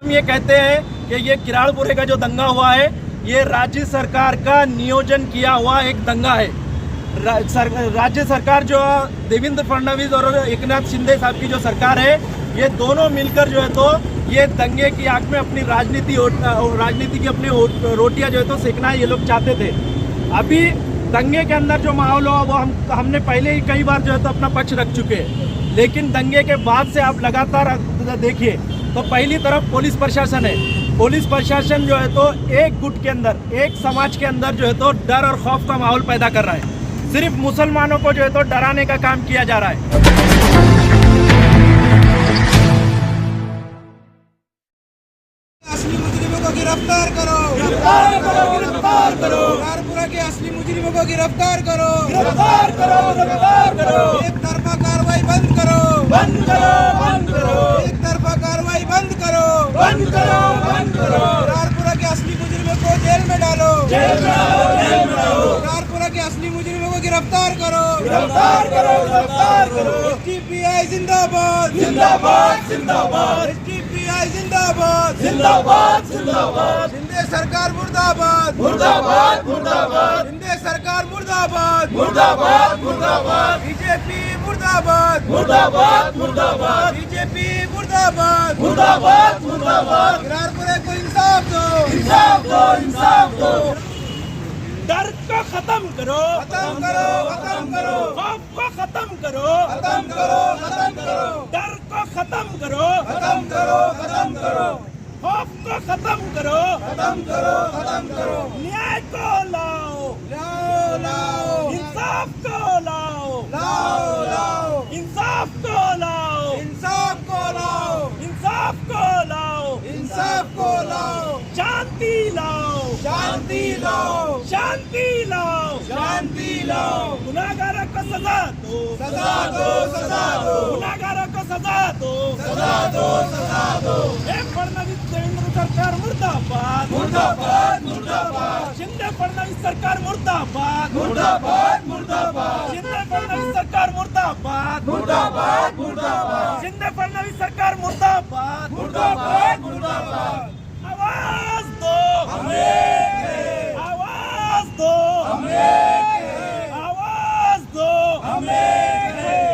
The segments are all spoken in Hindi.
हम ये कहते हैं कि ये किराड़पुरे का जो दंगा हुआ है ये राज्य सरकार का नियोजन किया हुआ एक दंगा है। राज्य सरकार जो देवेंद्र फडणवीस और एकनाथ शिंदे साहब की जो सरकार है ये दोनों मिलकर जो है तो ये दंगे की आग में अपनी राजनीति की अपनी रोटियां जो है तो सेकना ये लोग चाहते थे। अभी दंगे के अंदर जो माहौल हो वो हमने पहले ही कई बार जो है तो अपना पक्ष रख चुके हैं, लेकिन दंगे के बाद से आप लगातार देखिए तो पहली तरफ पुलिस प्रशासन है। पुलिस प्रशासन जो है तो एक गुट के अंदर, एक समाज के अंदर जो है तो डर और खौफ का माहौल पैदा कर रहा है। सिर्फ मुसलमानों को जो है तो डराने का काम किया जा रहा है। असली मुजरिमों को गिरफ्तार करो, गिरफ्तार करो, गिरफ्तार करो। किराड़पुरा के असली मुजरिमों को गिरफ्तार करो, गिरफ्तार करो, गिरफ्तार करो। एक तरफा कार्रवाई बंद करो, बंद करो, बंद करो। एक तरफा कार्रवाई बंद करो, बंद करो, बंद करो। किराड़पुरा के असली मुजरिमों को जेल में डालो, जेल में डालो, जेल में डालो। किराड़पुरा के असली मुजरिमों को गिरफ्तार करो, गिरफ्तार करो, गिरफ्तार करो। एसडीपीआई जिंदाबाद, जिंदाबाद, जिंदाबाद, एसडीपीआई जिंदाबाद, जिंदाबाद, जिंदाबाद। शिंदे सरकार मुर्दाबाद, मुर्दाबाद, मुर्दाबाद, शिंदे सरकार मुर्दाबाद, मुर्दाबाद, मुर्दाबाद, बीजेपी मुर्दाबाद, मुर्दाबाद, मुर्दाबाद, बीजेपी मुर्दाबाद, मुर्दाबाद, मुर्दाबाद। किराड़पुरे को इंसाफ दो, इंसाफ दो, इंसाफ दो। डर को खत्म करो, खत्म करो, खत्म करो, खौफ को खत्म करो, खत्म करो, खत्म करो, डर को खत्म करो, खत्म करो, खत्म करो, खौफ को खत्म करो, खत्म करो, खत्म करो। न्याय को लाओ, लाओ, लाओ, इंसाफ को लाओ, लाओ, लाओ, इंसाफ को लाओ, इंसाफ को लाओ, इंसाफ को लाओ, इंसाफ को लाओ, शांति लाओ, शांति लाओ, शांति लाओ, शांति लाओ। गुनाहगारों को सजा दो, सजा दो, सजा दो, गुनाहगारों को सजा दो, सजा दो, सजा दो। एक फडणवीस देवेंद्र सरकार मुर्दाबाद, मुर्दाबाद, मुर्दाबाद, शिंदे फडणवीस सरकार मुर्दाबाद, मुर्दाबाद, मुर्दाबाद, शिंदे फडणवीस सरकार मुर्दाबाद, मुर्दाबाद, मुर्दाबाद, शिंदे फडणवीस सरकार मुर्दाबाद, मुर्दाबाद, मुर्दाबाद। आवाज दो हमें, आवाज दो हमें, आवाज दो हमें।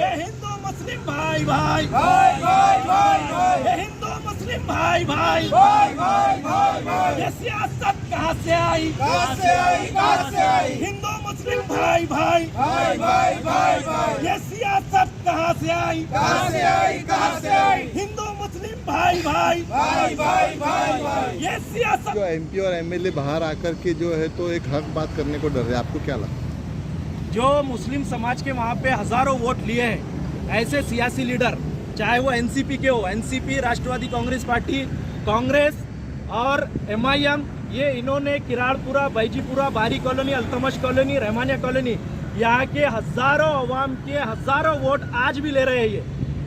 ये हिंदू मुस्लिम भाई भाई, भाई, भाई, भाई, भाई, ये हिंदू मुस्लिम भाई भाई, भाई, भाई, भाई, भाई। ये सियासत कहाँ से आई? कहाँ से आई, कहाँ से आई? हिंदू मुस्लिम भाई भाई, भाई, भाई, भाई, भाई। ये सियासत कहाँ से आई? कहाँ से आई, कहाँ से आई? हिंदू मुस्लिम भाई भाई, भाई, भाई, भाई, भाई। ये सियासत। जो एमपी और एमएलए बाहर आकर के जो है तो एक हक बात करने को डर रहे हैं, आपको क्या लगता है? जो मुस्लिम समाज के वहाँ पे हजारों वोट लिए हैं, ऐसे सियासी लीडर चाहे वो एनसीपी के हो, एनसीपी राष्ट्रवादी कांग्रेस पार्टी, कांग्रेस और एमआईएम, ये इन्होंने किराड़पुरा, बैजीपुरा, बारी colony, Altamash colony, Rahmania colony, यहाँ के हजारों अवाम के हजारों वोट आज भी ले रहे हैं। ये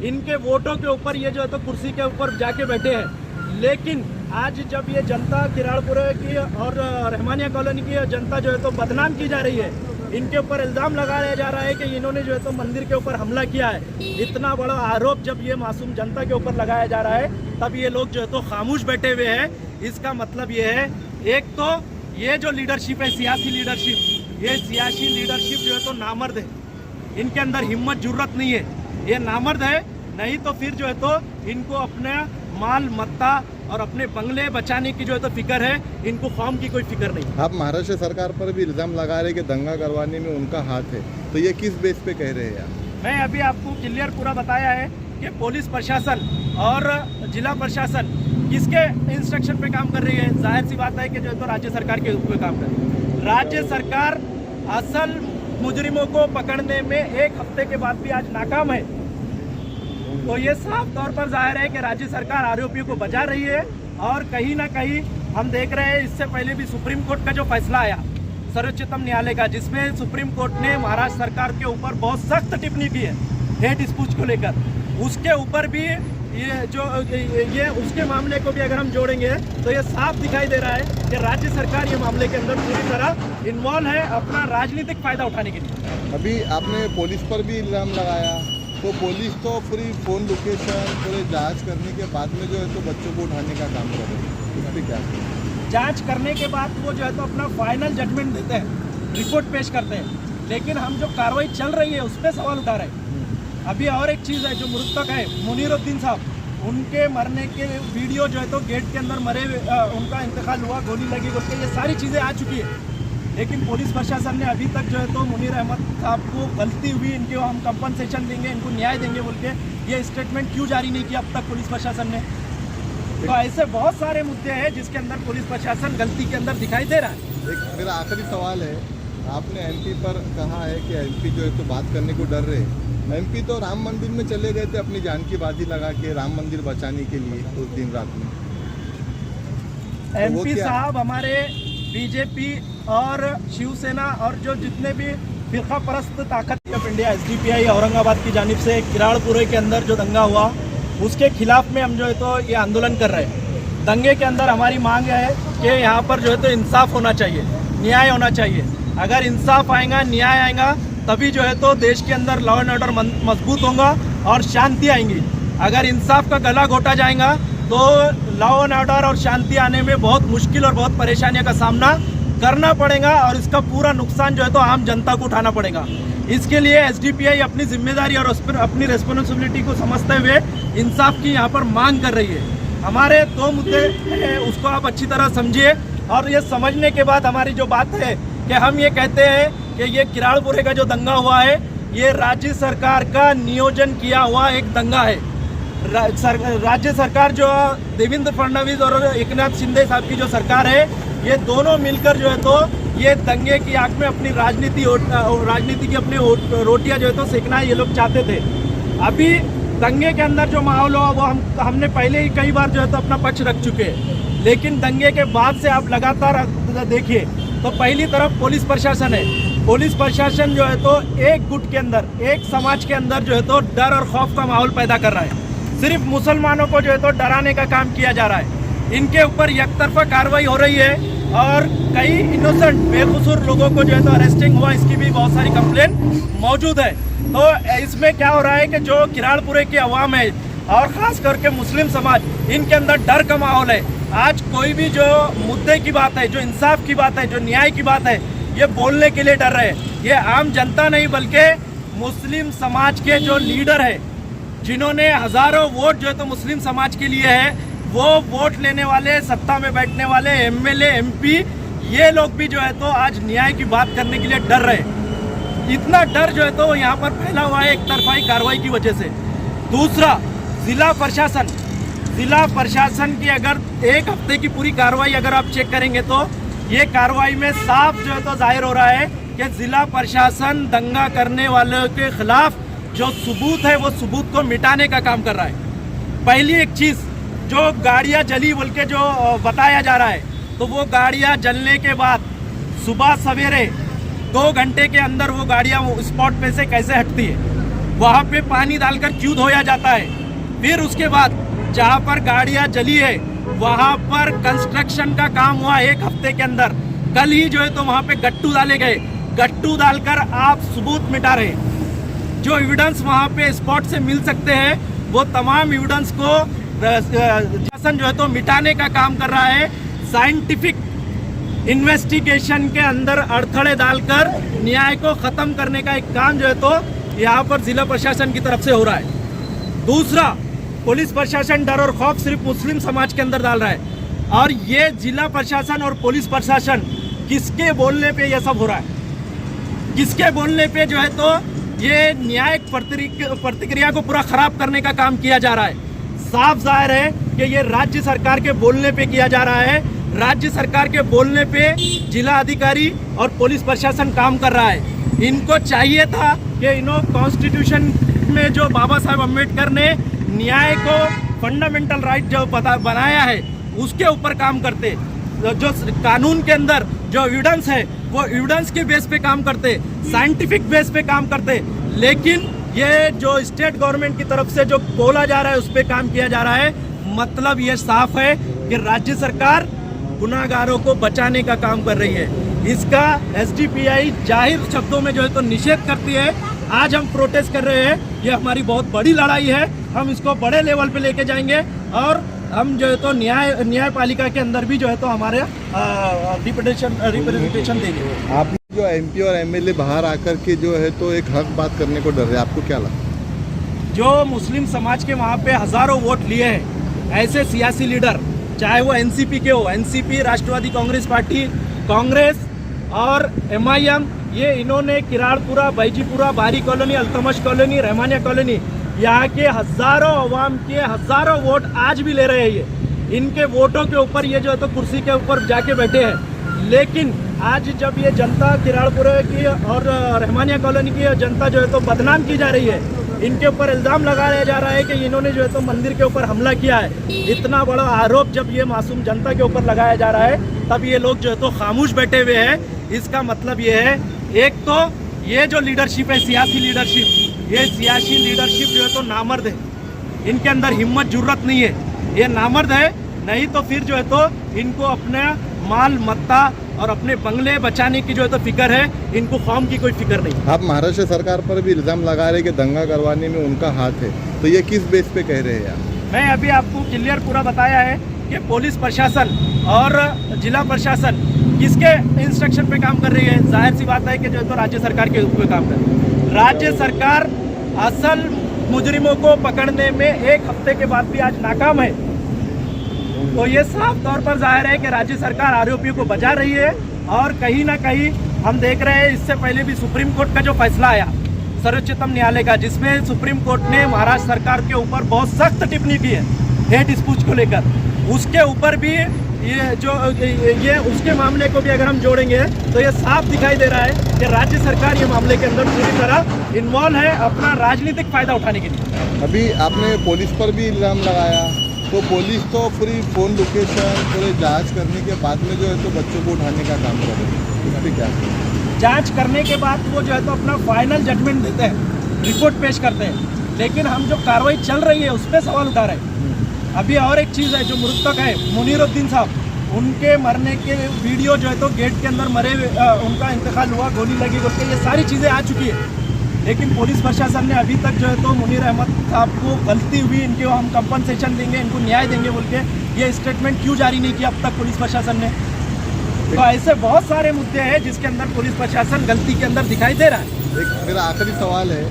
इनके वोटों के ऊपर ये जो है तो कुर्सी के ऊपर जाके बैठे हैं। लेकिन आज जब ये जनता किराड़पुरा की और रहमानिया कॉलोनी की जनता जो है तो बदनाम की जा रही है, इनके ऊपर इल्ज़ाम लगाया जा रहा है कि इन्होंने जो है तो मंदिर के ऊपर हमला किया है। इतना बड़ा आरोप जब ये मासूम जनता के ऊपर लगाया जा रहा है तब ये लोग जो है तो खामोश बैठे हुए हैं। इसका मतलब ये है, एक तो ये जो लीडरशिप है, सियासी लीडरशिप, ये सियासी लीडरशिप जो है तो नामर्द है, इनके अंदर हिम्मत जुर्रत नहीं है, ये नामर्द है। नहीं तो फिर जो है तो इनको अपने माल मत्ता और अपने बंगले बचाने की जो है तो फिक्र है, इनको कौम की कोई फिक्र नहीं। आप महाराष्ट्र सरकार पर भी इल्जाम लगा रहे हैं कि दंगा करवाने में उनका हाथ है, तो ये किस बेस पे कह रहे हैं आप? मैं अभी आपको क्लियर पूरा बताया है कि पुलिस प्रशासन और जिला प्रशासन किसके इंस्ट्रक्शन पे काम कर रही है। जाहिर सी बात है कि जो है तो राज्य सरकार के ऊपर काम कर रही है। राज्य सरकार असल मुजरिमों को पकड़ने में एक हफ्ते के बाद भी आज नाकाम है, तो ये साफ तौर पर जाहिर है कि राज्य सरकार आरोपियों को बचा रही है। और कहीं ना कहीं हम देख रहे हैं, इससे पहले भी सुप्रीम कोर्ट का जो फैसला आया सर्वोच्चतम न्यायालय का, जिसमें सुप्रीम कोर्ट ने महाराष्ट्र सरकार के ऊपर बहुत सख्त टिप्पणी की है हेट स्पीच को लेकर, उसके ऊपर भी ये उसके मामले को भी अगर हम जोड़ेंगे तो ये साफ दिखाई दे रहा है कि राज्य सरकार ये मामले के अंदर पूरी तरह इन्वॉल्व है अपना राजनीतिक फायदा उठाने के लिए। अभी आपने पुलिस पर भी इल्जाम लगाया, तो पुलिस तो पूरी फ़ोन लोकेशन पूरे जांच करने के बाद में जो है तो बच्चों को उठाने का काम कर रहे हैं, इस पर क्या करें? जांच करने के बाद वो जो है तो अपना फाइनल जजमेंट देते हैं, रिपोर्ट पेश करते हैं, लेकिन हम जो कार्रवाई चल रही है उस पर सवाल उठा रहे हैं। अभी और एक चीज़ है, जो मृतक है मुनीरुद्दीन साहब, उनके मरने के वीडियो जो है तो गेट के अंदर मरे उनका इंतकाल हुआ, गोली लगी बोल के, ये सारी चीज़ें आ चुकी है। लेकिन पुलिस प्रशासन ने अभी तक जो है तो मुनीर अहमद साहब को गलती हुई, इनके हम कंपनसेशन देंगे, इनको न्याय देंगे बोल के ये स्टेटमेंट क्यों जारी नहीं किया अब तक पुलिस प्रशासन ने? तो ऐसे बहुत सारे मुद्दे हैं जिसके अंदर पुलिस प्रशासन गलती के अंदर दिखाई दे रहा है। एक मेरा आखिरी सवाल है, आपने एमपी पर कहा है कि एमपी जो है तो बात करने को डर रहे हैं। एमपी तो राम मंदिर में चले गए थे अपनी जान की बाजी लगा के राम मंदिर बचाने के लिए उस दिन रात में। एमपी साहब हमारे बीजेपी और शिवसेना और जो जितने भी फिरका परस्त ताकत ऑफ इंडिया एसडीपीआई औरंगाबाद की जानिब से किराड़पुरे के अंदर जो दंगा हुआ उसके खिलाफ में हम जो है तो ये आंदोलन कर रहे हैं। दंगे के अंदर हमारी मांग है कि यहाँ पर जो है तो इंसाफ होना चाहिए, न्याय होना चाहिए। अगर इंसाफ आएगा, न्याय आएगा, तभी जो है तो देश के अंदर लॉ एंड ऑर्डर मजबूत होगा और शांति आएंगी। अगर इंसाफ का गला घोटा जाएगा तो लॉ एंड ऑर्डर और शांति आने में बहुत मुश्किल और बहुत परेशानियों का सामना करना पड़ेगा और इसका पूरा नुकसान जो है तो आम जनता को उठाना पड़ेगा। इसके लिए एसडीपीआई अपनी जिम्मेदारी और अपनी रेस्पॉन्सिबिलिटी को समझते हुए इंसाफ की यहाँ पर मांग कर रही है। हमारे दो मुद्दे हैं, उसको आप अच्छी तरह समझिए और ये समझने के बाद हमारी जो बात है कि हम ये कहते हैं कि ये किराड़पुरे का जो दंगा हुआ है ये राज्य सरकार का नियोजन किया हुआ एक दंगा है। राज्य सरकार जो देवेंद्र फडणवीस और एकनाथ शिंदे साहब की जो सरकार है, ये दोनों मिलकर जो है तो ये दंगे की आग में अपनी राजनीति की अपनी रोटियां जो है तो सेकना ये लोग चाहते थे। अभी दंगे के अंदर जो माहौल हुआ वो हमने पहले ही कई बार जो है तो अपना पक्ष रख चुके हैं, लेकिन दंगे के बाद से आप लगातार देखिए तो पहली तरफ पुलिस प्रशासन है। पुलिस प्रशासन जो है तो एक गुट के अंदर, एक समाज के अंदर जो है तो डर और खौफ का माहौल पैदा कर रहा है। सिर्फ मुसलमानों को जो है तो डराने का काम किया जा रहा है। इनके ऊपर एकतरफा कार्रवाई हो रही है और कई इनोसेंट बेकसूर लोगों को जो है तो अरेस्टिंग हुआ, इसकी भी बहुत सारी कंप्लेन मौजूद है। तो इसमें क्या हो रहा है कि जो किराड़पुरे की आवाम है और ख़ास करके मुस्लिम समाज, इनके अंदर डर का माहौल है। आज कोई भी जो मुद्दे की बात है, जो इंसाफ की बात है, जो न्याय की बात है, ये बोलने के लिए डर रहे हैं। ये आम जनता नहीं बल्कि मुस्लिम समाज के जो लीडर है, जिन्होंने हज़ारों वोट जो है तो मुस्लिम समाज के लिए है, वो वोट लेने वाले, सत्ता में बैठने वाले एमएलए, एमपी, ये लोग भी जो है तो आज न्याय की बात करने के लिए डर रहे हैं। इतना डर जो है तो यहाँ पर फैला हुआ है एक तरफाई कार्रवाई की वजह से। दूसरा, जिला प्रशासन की अगर एक हफ्ते की पूरी कार्रवाई अगर आप चेक करेंगे तो ये कार्रवाई में साफ जो है तो जाहिर हो रहा है कि जिला प्रशासन दंगा करने वालों के खिलाफ जो सबूत है वो सबूत को मिटाने का काम कर रहा है। पहली एक चीज़, जो गाड़ियाँ जली बोल के जो बताया जा रहा है, तो वो गाड़ियाँ जलने के बाद सुबह सवेरे 2 घंटे के अंदर वो गाड़ियाँ स्पॉट पे से कैसे हटती है, वहाँ पे पानी डालकर क्यों धोया जाता है। फिर उसके बाद जहाँ पर गाड़ियाँ जली है वहाँ पर कंस्ट्रक्शन का काम हुआ 1 हफ्ते के अंदर। कल ही जो है तो वहाँ पे गट्टू डाले गए, गट्टू डालकर आप सबूत मिटा रहे हैं। जो एविडेंस वहाँ पे स्पॉट से मिल सकते हैं वो तमाम एविडेंस को प्रशासन जो है तो मिटाने का काम कर रहा है। साइंटिफिक इन्वेस्टिगेशन के अंदर अड़थड़े डालकर न्याय को ख़त्म करने का एक काम जो है तो यहाँ पर जिला प्रशासन की तरफ से हो रहा है। दूसरा, पुलिस प्रशासन डर और खौफ सिर्फ मुस्लिम समाज के अंदर डाल रहा है और ये जिला प्रशासन और पुलिस प्रशासन किसके बोलने पे ये सब हो रहा है, किसके बोलने पे जो है तो ये न्यायिक प्रतिक्रिया को पूरा खराब करने का काम किया जा रहा है। साफ जाहिर है कि ये राज्य सरकार के बोलने पे किया जा रहा है। राज्य सरकार के बोलने पे जिला अधिकारी और पुलिस प्रशासन काम कर रहा है। इनको चाहिए था कि इन्हों कॉन्स्टिट्यूशन में जो बाबा साहब अम्बेडकर ने न्याय को फंडामेंटल राइट जो बनाया है उसके ऊपर काम करते, जो कानून के अंदर जो एविडेंस है वो एविडेंस के बेस पे काम करते, साइंटिफिक बेस पे काम करते। लेकिन ये जो स्टेट गवर्नमेंट की तरफ से जो बोला जा रहा है उस पर काम किया जा रहा है। मतलब ये साफ है कि राज्य सरकार गुनाहगारों को बचाने का काम कर रही है। इसका एसडीपीआई जाहिर शब्दों में जो है तो निषेध करती है। आज हम प्रोटेस्ट कर रहे हैं ये हमारी बहुत बड़ी लड़ाई है। हम इसको बड़े लेवल पे लेके जाएंगे और हम जो है तो न्यायपालिका के अंदर भी जो है तो हमारे रिप्रेजेंटेशन देंगे। आप जो एमपी और एमएलए बाहर आकर के जो है तो एक हक बात करने को डर रहे, आपको क्या लगता है? जो मुस्लिम समाज के वहाँ पे हजारों वोट लिए हैं, ऐसे सियासी लीडर, चाहे वो एनसीपी के हो, एनसीपी राष्ट्रवादी कांग्रेस पार्टी, कांग्रेस और एमआईएम, ये इन्होंने किराड़पुरा, बैजीपुरा, बारी colony, Altamash colony, Rahmania colony, यहाँ के हजारों अवाम के हजारों वोट आज भी ले रहे हैं। ये इनके वोटों के ऊपर ये जो है तो कुर्सी के ऊपर जाके बैठे हैं। लेकिन आज जब ये जनता किराड़पुरा की और रहमानिया कॉलोनी की जनता जो है तो बदनाम की जा रही है, इनके ऊपर इल्ज़ाम लगाया जा रहा है कि इन्होंने जो है तो मंदिर के ऊपर हमला किया है। इतना बड़ा आरोप जब ये मासूम जनता के ऊपर लगाया जा रहा है, तब ये लोग जो है तो खामोश बैठे हुए हैं। इसका मतलब ये है, एक तो ये जो लीडरशिप है, सियासी लीडरशिप, ये सियासी लीडरशिप जो है तो नामर्द है। इनके अंदर हिम्मत जुर्रत नहीं है, ये नामर्द है। नहीं तो फिर जो है तो इनको अपना माल मत्ता और अपने बंगले बचाने की जो है तो फिक्र है, इनको कौम की कोई फिक्र नहीं। आप महाराष्ट्र सरकार पर भी इल्जाम लगा रहे कि दंगा करवाने में उनका हाथ है, तो ये किस बेस पे कह रहे हैं आप? मैं अभी आपको क्लियर पूरा बताया है कि पुलिस प्रशासन और जिला प्रशासन किसके इंस्ट्रक्शन पे काम कर रही है। जाहिर सी बात है कि जो है तो राज्य सरकार के ऊपर काम कर रही है। राज्य सरकार असल मुजरिमों को पकड़ने में एक हफ्ते के बाद भी आज नाकाम है। तो ये साफ तौर पर जाहिर है कि राज्य सरकार आरोपियों को बचा रही है। और कहीं ना कहीं हम देख रहे हैं, इससे पहले भी सुप्रीम कोर्ट का जो फैसला आया सर्वोच्चतम न्यायालय का, जिसमें सुप्रीम कोर्ट ने महाराष्ट्र सरकार के ऊपर बहुत सख्त टिप्पणी की है हेट स्पीच को लेकर, उसके ऊपर भी ये उसके मामले को भी अगर हम जोड़ेंगे तो ये साफ दिखाई दे रहा है कि राज्य सरकार ये मामले के अंदर पूरी तरह इन्वॉल्व है अपना राजनीतिक फायदा उठाने के लिए। अभी आपने पुलिस पर भी इल्जाम लगाया, तो पुलिस तो पूरी फोन लोकेशन पूरे जांच करने के बाद में जो है तो बच्चों को उठाने का काम कर रही है, इस पर क्या? जांच करने के बाद वो जो है तो अपना फाइनल जजमेंट देते हैं, रिपोर्ट पेश करते हैं। लेकिन हम जो कार्रवाई चल रही है उस पर सवाल उठा रहे हैं। अभी और एक चीज़ है, जो मृतक है मुनीरुद्दीन साहब, उनके मरने के वीडियो जो है तो गेट के अंदर मरे उनका इंतकाल हुआ, गोली लगी बोल के, ये सारी चीज़ें आ चुकी है। लेकिन पुलिस प्रशासन ने अभी तक जो है तो मुनीर अहमद साहब को गलती हुई, इनके हम कंपनसेशन देंगे, इनको न्याय देंगे बोल के ये स्टेटमेंट क्यों जारी नहीं किया अब तक पुलिस प्रशासन ने? तो ऐसे बहुत सारे मुद्दे हैं जिसके अंदर पुलिस प्रशासन गलती के अंदर दिखाई दे रहा है। एक मेरा आखिरी सवाल है,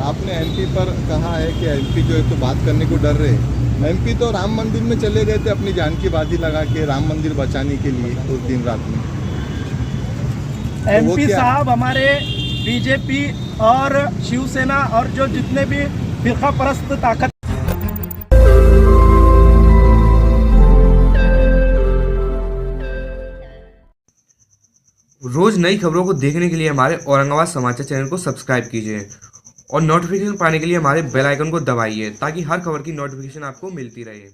आपने एमपी पर कहा है कि एमपी जो है तो बात करने को डर रहे। एमपी तो राम मंदिर में चले गए थे अपनी जान की बाजी लगा के राम मंदिर बचाने के लिए उस दिन रात में। एमपी साहब हमारे बीजेपी और शिवसेना और जो जितने भी फिरका परस्त ताकत रोज नई खबरों को देखने के लिए हमारे औरंगाबाद समाचार चैनल को सब्सक्राइब कीजिए और नोटिफिकेशन पाने के लिए हमारे बेल आइकन को दबाइए ताकि हर खबर की नोटिफिकेशन आपको मिलती रहे।